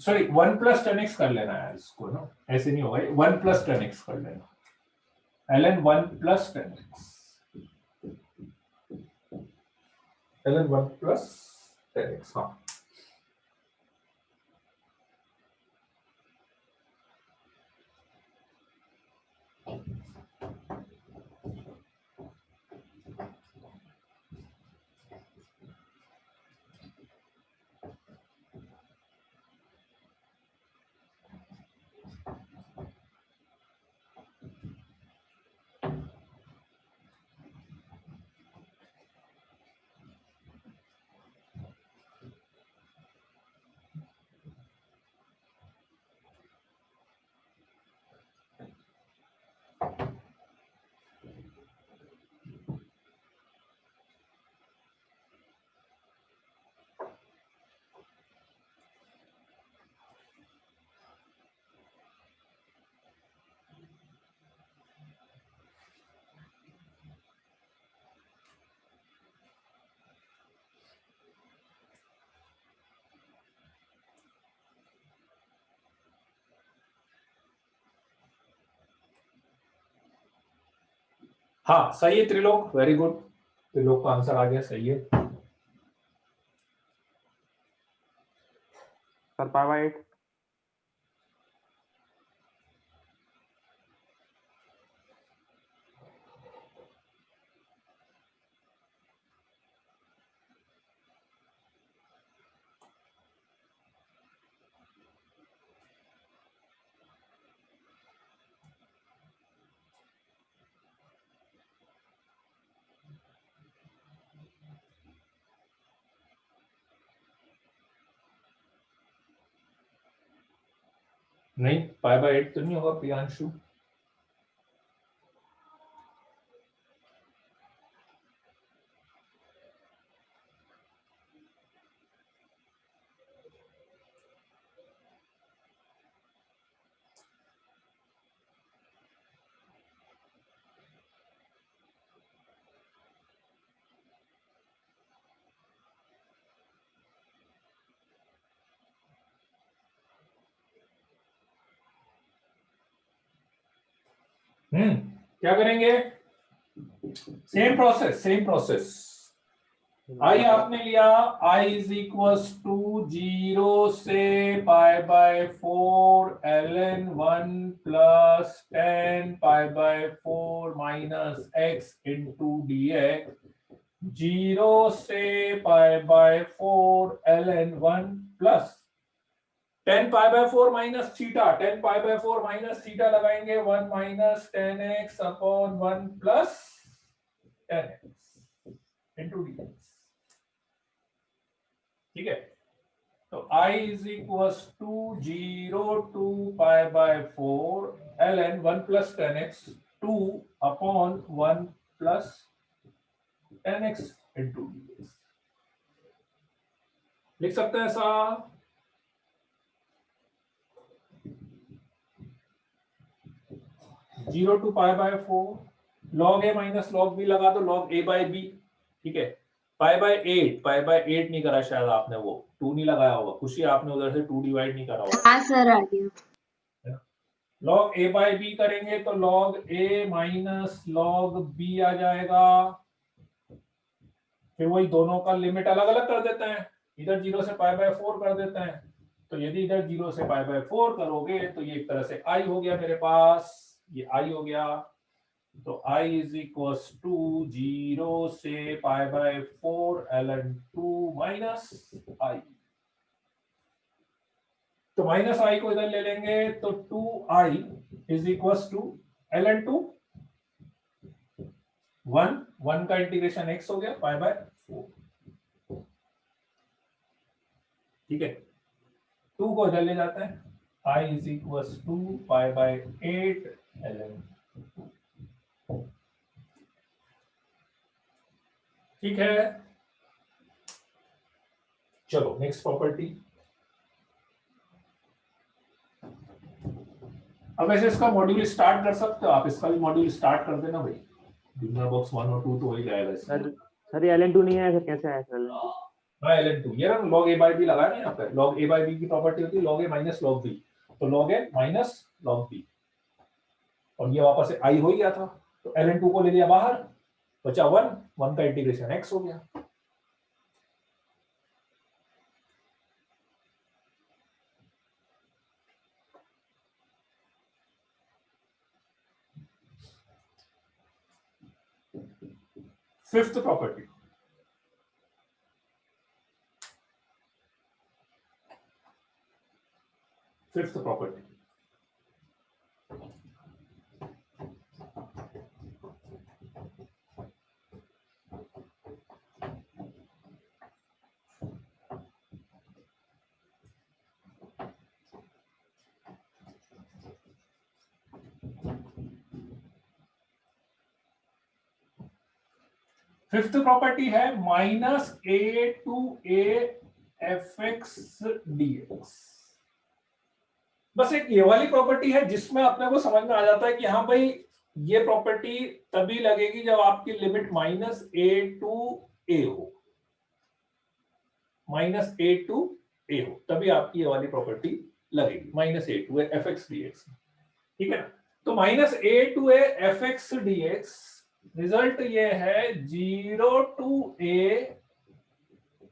S1: Sorry 1 plus 10x कर लेना है इसको ना, ऐसे नहीं होगा, 1 प्लस 10x कर लेना, ln 1 plus 10x, ln 1 plus 10x। हाँ, हाँ सही है त्रिलोक, वेरी गुड, त्रिलोक का आंसर आ गया, सही है।
S3: Sir pi by 8।
S1: नहीं, पाई बाय 8 तो नहीं होगा प्रियांशु। क्या करेंगे? Same process, same process. I आपने लिया, i इज इक्वल टू 0 से pi by 4 ln 1 plus 10 pi by 4 minus x into dx, 0 से pi by 4 ln 1 plus 10 pi by 4 minus theta, 10 pi by 4 minus theta लगाएंगे, 1 minus 10x upon 1 plus 10x into dx। ठीक है, तो i is equal to 0 to pi by 4 ln 1 plus 10x 2 upon 1 plus 10x into dx। लिख सकते हैं ऐसा? Zero to pi by 4 log a minus log b लगा दो, log a bye b। ठीक है, पाई बाय 8, पाई बाय 8 नहीं करा शायद आपने, वो 2 नहीं लगाया होगा, खुशी आपने उधर से 2 डिवाइड नहीं करा होगा।
S4: हाँ सर आ गया।
S1: log a बाय b करेंगे तो log a minus log b आ जाएगा। फिर वही दोनों का लिमिट अलग अलग कर देते हैं, इधर 0 से पाई बाय 4 कर देते हैं। तो यदि इधर 0 से पाई बाय 4 करोगे तो ये एक तरह से i हो गया मेरे पास, ये i हो गया। तो i इज इक्वल टू 0 से pi by 4 ln 2 minus i। तो माइनस i को इधर ले लेंगे तो 2i is equal to ln 2 1 का इंटीग्रेशन x हो गया पाई बाय 4। ठीक है, 2 को इधर ले जाते हैं, i is equal to pi by 8 ln। ठीक है, चलो नेक्स्ट प्रॉपर्टी। अब ऐसे इसका मॉड्यूल स्टार्ट कर सकते हो आप, इसका भी मॉड्यूल स्टार्ट कर देना भाई, बिगनर बॉक्स 1 और 2 तो हो ही जाएगा इसमें।
S3: सर ये ln2 नहीं है, फिर कैसे आया सर?
S1: हाँ ln2 ये ना log a by b लगाया ना यहाँ पे, log a by b की प्रॉपर्टी होती है log a minus log b, तो log a minus log b, और ये वापस से i हो गया था, तो ln2 को ले लिया बाहर, बचा 1 का इंटीग्रेशन x हो गया। Fifth property, fifth property, fifth property है minus A to A F x D X. बस एक ये वाली प्रॉपर्टी है जिसमें अपने को समझ में आ जाता है कि हाँ भाई ये प्रॉपर्टी तभी लगेगी जब आपकी लिमिट माइनस ए टू ए हो, माइनस ए टू ए हो, तभी आपकी ये वाली प्रॉपर्टी लगेगी, minus A to A F x D x. ठीक है ना, तो minus A to A F x D X result ये है 0 to a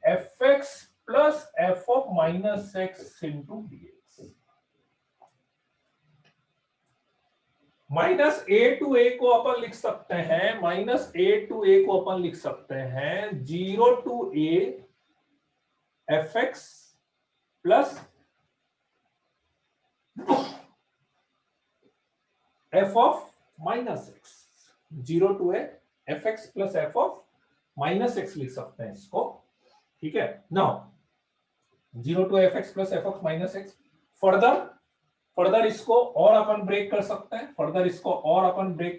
S1: fx plus f of minus x into dx। Minus A to A को अपन लिख सकते हैं, माइनस ए टू ए को अपन लिख सकते हैं 0 to a fx plus f of minus x। 0 to a fx plus f of minus x लिख सकते हैं इसको, ठीक है। Now 0 to fx plus f of minus x। Further इसको और अपन ब्रेक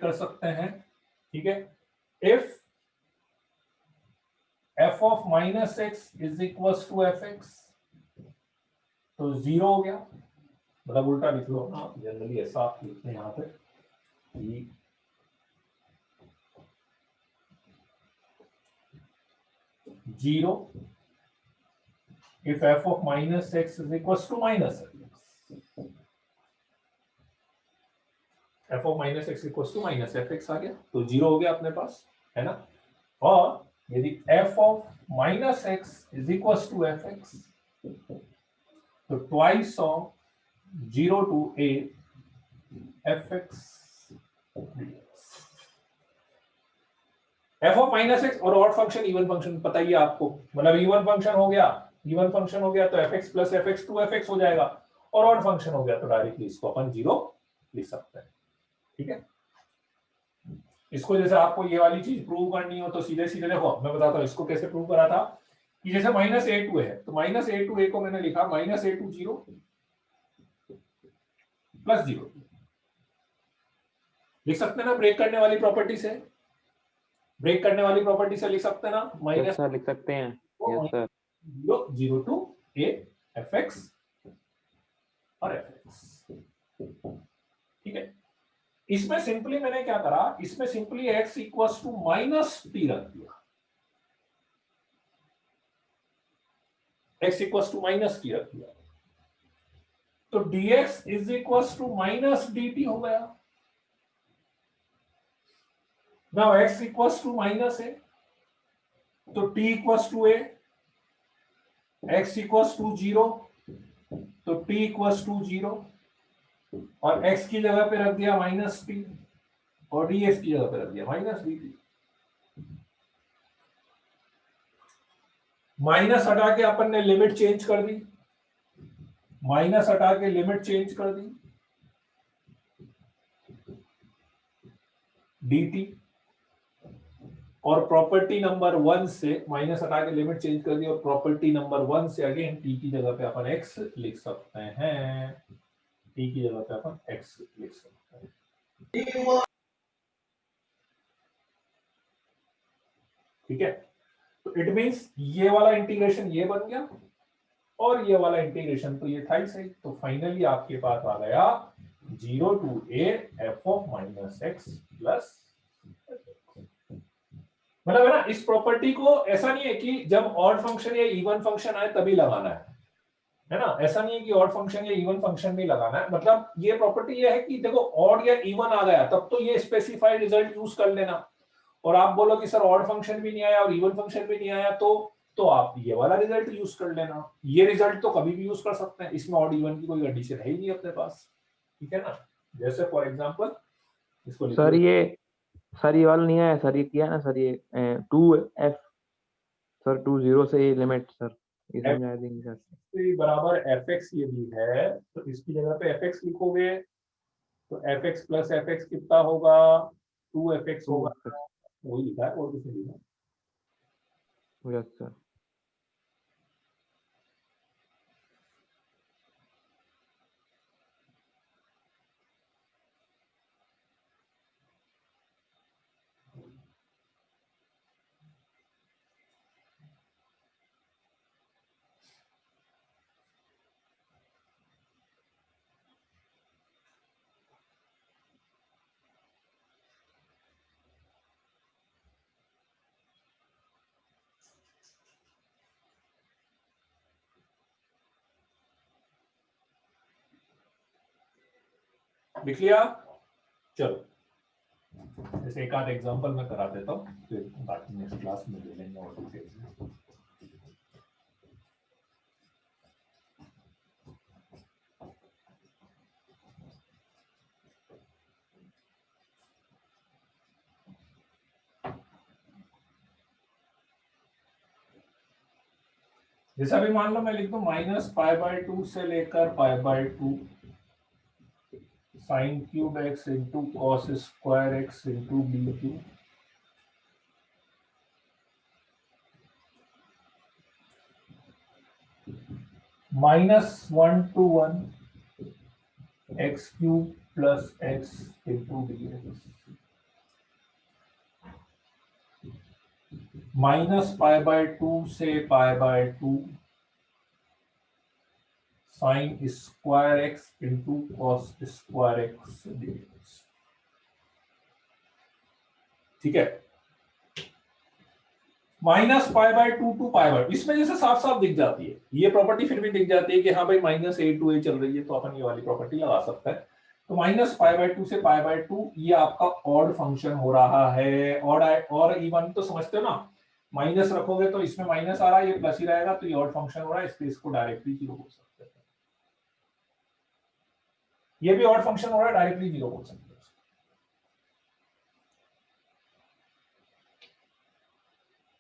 S1: कर सकते हैं, ठीक है। If f of minus x is equals to fx, तो 0 हो गया, मतलब उल्टा लिख लो ना, जनरली ऐसा आप लिखते हैं यहाँ पे कि 0 if f of minus x is equals to minus x, f of minus x equals to minus fx आ गया, तो 0 हो गया अपने पास, है ना। और यदि f of minus x is equals to fx, तो twice of 0 to a fx f of minus x और ऑड फंक्शन इवन फंक्शन पता ही है आपको, मतलब इवन फंक्शन हो गया तो fx प्लस fx 2fx हो जाएगा, और ऑड फंक्शन हो गया तो डायरेक्टली इसको अपन 0 लिख सकते हैं, ठीक है। इसको जैसे आपको ये वाली चीज प्रूव करनी हो तो सीधे सीधे देखो मैं बताता हूं इसको कैसे प्रूव करा था, कि जैसे माइनस ए टू है तो माइनस ए टू ए को मैंने लिखा माइनस ए टू 0 प्लस 0 लिख सकते हैं ना, ब्रेक करने वाली प्रॉपर्टी से लिख सकते हैं ना,
S3: यस
S1: माइनस
S3: सर लिख सकते हैं, yes sir.
S1: 0 to A fx और fx, ठीक है। इसमें सिंपली मैंने क्या करा, इसमें simply x equals to minus T रख दिया, x equals to minus T रख दिया, तो dx is equals to minus dt हो गया। Now x equals to minus है तो t equals to a, x equals to 0 तो t इक्वल्स टू 0, और x की जगह पे रख दिया माइनस टी और dx की जगह पे रख दिया माइनस dt। माइनस हटा के अपन ने लिमिट चेंज कर दी, dt, और प्रॉपर्टी नंबर 1 से माइनस हटा के लिमिट चेंज कर दी, और प्रॉपर्टी नंबर 1 से अगेन t की जगह पे अपन x लिख सकते हैं, ठीक है। तो इट मींस ये वाला इंटीग्रेशन ये बन गया और ये वाला इंटीग्रेशन तो ये था ही सही, तो फाइनली आपके पास आ गया 0 to a f of minus x plus, मतलब है ना, इस प्रॉपर्टी को ऐसा नहीं है कि जब ऑड फंक्शन या इवन फंक्शन आए तभी लगाना है ना, ऐसा नहीं है कि ऑड फंक्शन या इवन फंक्शन में लगाना है, मतलब ये प्रॉपर्टी ये है कि देखो ऑड या इवन आ गया तब तो ये स्पेसिफाइड रिजल्ट यूज कर लेना, और आप बोलो कि सर ऑड फंक्शन भी नहीं आया और इवन फंक्शन भी नहीं आया तो आप ये वाला रिजल्ट यूज कर लेना, ये रिजल्ट तो कभी भी यूज कर सकते हैं, इसमें ऑड इवन की कोई कंडीशन है ही नहीं अपने पास, ठीक है ना। जैसे फॉर एग्जांपल इसको लिख
S3: सर ये वाला नहीं आया सर, ये किया ना सर, ये 2f सर 2 0 से लिमिट सर, ये समझा देंगे सर।
S1: तो बराबर fx यदि है तो इसकी जगह पे fx लिखोगे तो fx प्लस fx कितना होगा, 2fx होगा, वही लिखा है और कुछ नहीं लिखा।
S3: Yes sir.
S1: लिख लिया, चलो जैसे एक आध एग्जांपल मैं करा देता हूँ, फिर बाकी नेक्स्ट क्लास में ले लेंगे और डिटेल में। जैसे अभी मान लो मैं लिख दूं -π/2 से लेकर π/2 sin cube x into cos square x into d cube -1 to 1 x cube plus x into d x -π/2 से π/2 sin square x into cos square x dx। ठीक है, -π/2 टू π/2, इसमें जैसे साफ साफ दिख जाती है ये प्रॉपर्टी, फिर भी दिख जाती है कि हाँ भाई -a to a चल रही है, तो अपन ये वाली प्रॉपर्टी लगा सकते हैं। तो -π/2 से π/2 ये आपका ऑड फंक्शन हो रहा है। ऑड और इवन तो समझते हो ना, माइनस रखोगे तो इसमें माइनस आ रहा है, ये प्लस ही रहेगा, तो ये ऑड फंक्शन हो रहा है, इसलिए इसको डायरेक्टली 0 बोल सकते हैं। ये भी ऑड फंक्शन हो रहा है, डायरेक्टली 0 बोल सकते हैं।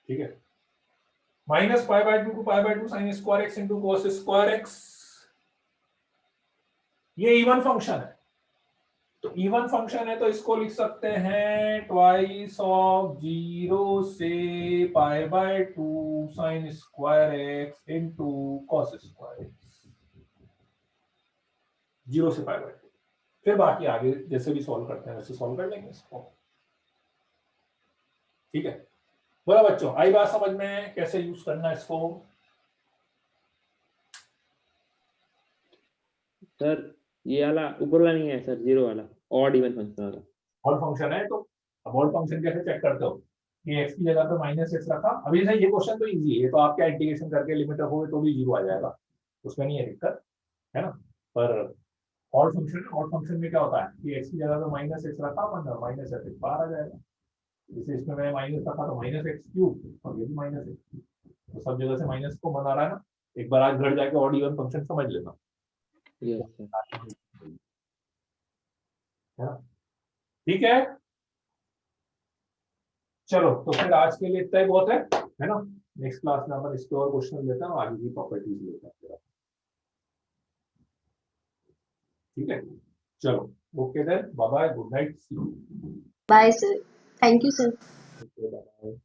S1: ठीक है, -π/2 to π/2 sin square x into cos square x, ये इवन फंक्शन है। तो इवन फंक्शन है तो इसको लिख सकते हैं ट्वाइस ऑफ 0 से π/2 sin square x into cos square x, 0 से π/2। फिर बाकी आगे जैसे भी सॉल्व करते हैं वैसे सॉल्व कर लेंगे इसको। ठीक है, बोला बच्चों, आई बात समझ में कैसे यूज करना है इसको?
S3: सर ये वाला ऊपर वाला नहीं है सर, 0 वाला ऑड इवन फंक्शन वाला।
S1: ऑड फंक्शन है, तो अब ऑड फंक्शन कैसे चेक करते हो कि x की जगह पे -x रखा। अभी से ये क्वेश्चन तो इजी है, ये तो आप क्या इंटीग्रेशन करके लिमिट रखोगे तो भी 0 आ जाएगा, उसमें नहीं है दिक्कत, है ना। पर ऑड फंक्शन में क्या होता है कि x की जगह पे -x रखा, अपन -x बाहर आ जाएगा। जैसे इसमें मैंने माइनस रखा तो -x³ और ये भी -x, तो सब जगह से माइनस को बना रहा है ना। एक बार आज घर जाके ऑड इवन फंक्शन समझ लेना।
S3: Yes sir.
S1: ठीक है, चलो तो फिर आज के लिए इतना ही बहुत है ना। नेक्स्ट क्लास में अपन इसके और क्वेश्चन लेते हैं, आगे की प्रॉपर्टीज लेते हैं। ठीक है, चलो okay then, bye bye, good night, see you.
S4: Bye, sir. Thank you, sir.
S1: Bye.